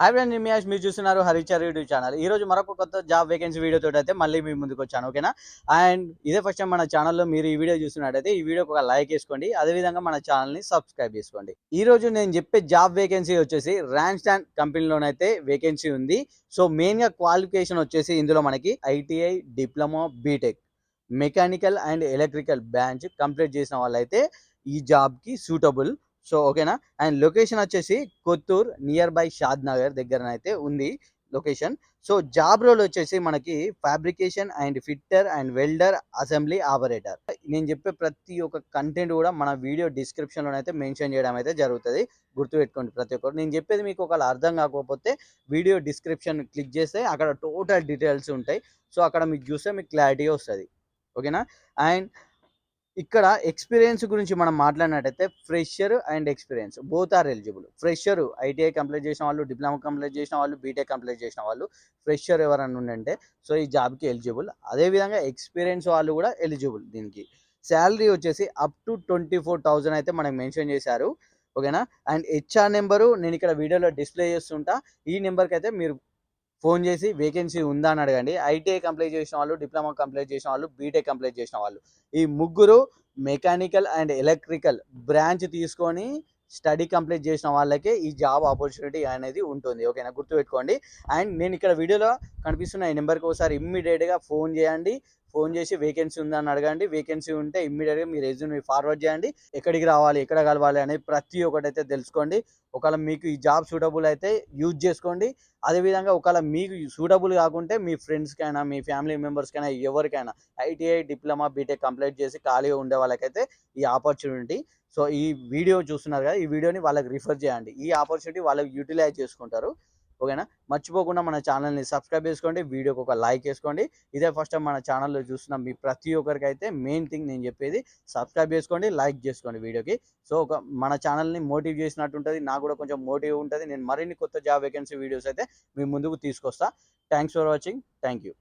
Hi friends, నేను మీ ash. మీరు చూస్తున్నారు హరిచర్ యూట్యూబ్ ఛానల్. ఈ రోజు మరొక కొత్త జాబ్ వేకెన్సీ వీడియోతో అయితే మళ్ళీ మీ ముందుకు వచ్చాను. ఓకేనా? అండ్ ఇదే ఫస్ట్ టైం మన ఛానల్లో మీరు ఈ వీడియో చూస్తున్నట్టయితే ఈ వీడియోకి ఒక లైక్ వేసుకోండి. అదేవిధంగా మన ఛానల్ని సబ్స్క్రైబ్ చేసుకోండి. ఈ రోజు నేను చెప్పే జాబ్ వేకెన్సీ వచ్చేసి ర్యాన్స్టాన్ కంపెనీలోనైతే వేకెన్సీ ఉంది. సో మెయిన్గా క్వాలిఫికేషన్ వచ్చేసి ఇందులో మనకి ITI, diploma, BTech, mechanical and electrical branch complete చేసిన వాళ్ళైతే ఈ జాబ్కి సూటబుల్. సో ఓకేనా? అండ్ లొకేషన్ వచ్చేసి Kothur nearby Shadnagar దగ్గరనైతే ఉంది లొకేషన్. సో జాబ్ రోల్ వచ్చేసి మనకి fabrication and fitter and welder, assembly operator. నేను చెప్పే ప్రతి ఒక్క కంటెంట్ కూడా మన వీడియో డిస్క్రిప్షన్లోనైతే మెన్షన్ చేయడం అయితే జరుగుతుంది. గుర్తుపెట్టుకోండి ప్రతి ఒక్కరు. నేను చెప్పేది మీకు ఒకవేళ అర్థం కాకపోతే వీడియో డిస్క్రిప్షన్ క్లిక్ చేస్తే అక్కడ టోటల్ డీటెయిల్స్ ఉంటాయి. సో అక్కడ మీకు చూస్తే మీకు క్లారిటీ వస్తుంది. ఓకేనా? అండ్ ఇక్కడ ఎక్స్పీరియన్స్ గురించి మనం మాట్లాడినట్టయితే fresher and experience both are eligible. Fresher ITI complete చేసిన వాళ్ళు, డిప్లొమా కంప్లీట్ చేసిన వాళ్ళు, బీటెక్ కంప్లీట్ చేసిన వాళ్ళు, ఫ్రెషర్ ఎవరన్నా ఉండంటే సో ఈ జాబ్కి ఎలిజిబుల్. అదేవిధంగా ఎక్స్పీరియన్స్ వాళ్ళు కూడా ఎలిజిబుల్ దీనికి. శాలరీ వచ్చేసి అప్ టు 24,000 అయితే మనకు మెన్షన్ చేశారు. ఓకేనా? అండ్ హెచ్ఆర్ నెంబరు నేను ఇక్కడ వీడియోలో డిస్ప్లే చేస్తుంటా. ఈ నెంబర్కి అయితే మీరు ఫోన్ చేసి వేకెన్సీ ఉందా అని అడగండి. ఐటీఐ కంప్లీట్ చేసిన వాళ్ళు, డిప్లొమా కంప్లీట్ చేసిన వాళ్ళు, బీటెక్ కంప్లీట్ చేసిన వాళ్ళు, ఈ ముగ్గురు మెకానికల్ అండ్ ఎలక్ట్రికల్ బ్రాంచ్ తీసుకొని స్టడీ కంప్లీట్ చేసిన వాళ్ళకే ఈ జాబ్ ఆపర్చునిటీ అనేది ఉంటుంది. ఓకేనా? గుర్తుపెట్టుకోండి. అండ్ నేను ఇక్కడ వీడియోలో కనిపిస్తున్న ఈ నెంబర్కి ఒకసారి ఇమ్మీడియట్గా ఫోన్ చేయండి. ఫోన్ చేసి వేకెన్సీ ఉందని అడగండి. వేకెన్సీ ఉంటే ఇమ్మీడియట్గా మీ రెజ్యూమ్ ఫార్వర్డ్ చేయండి. ఎక్కడికి రావాలి, ఎక్కడ కలవాలి అనేది ప్రతి ఒక్కటైతే తెలుసుకోండి. ఒకవేళ మీకు ఈ జాబ్ సూటబుల్ అయితే యూజ్ చేసుకోండి. అదేవిధంగా ఒకవేళ మీకు సూటబుల్ కాకుంటే మీ ఫ్రెండ్స్కైనా, మీ ఫ్యామిలీ మెంబర్స్కైనా, ఎవరికైనా ఐటీఐ, డిప్లొమా, బీటెక్ కంప్లీట్ చేసి ఖాళీగా ఉండే వాళ్ళకైతే ఈ ఆపర్చునిటీ. సో ఈ వీడియో చూస్తున్నారు కదా, ఈ వీడియోని వాళ్ళకి రిఫర్ చేయండి. ఈ ఆపర్చునిటీ వాళ్ళకి యూటిలైజ్ చేసుకుంటారు. ఓకేనా? మర్చిపోకుండా మన ఛానల్ని సబ్స్క్రైబ్ చేసుకోండి. వీడియోకి ఒక లైక్ వేసుకోండి. ఇదే ఫస్ట్ టైం మన ఛానల్లో చూస్తున్న మీ ప్రతి ఒక్కరికైతే మెయిన్ థింగ్ నేను చెప్పేది సబ్స్క్రైబ్ చేసుకోండి, లైక్ చేసుకోండి వీడియోకి. సో ఒక మన ఛానల్ని మోటివ్ చేసినట్టు ఉంటుంది, నాకు కూడా కొంచెం మోటివ్ ఉంటుంది. నేను మరిన్ని కొత్త జాబ్ వేకెన్సీ వీడియోస్ అయితే మీ ముందుకు తీసుకొస్తా. Thanks for watching. Thank you.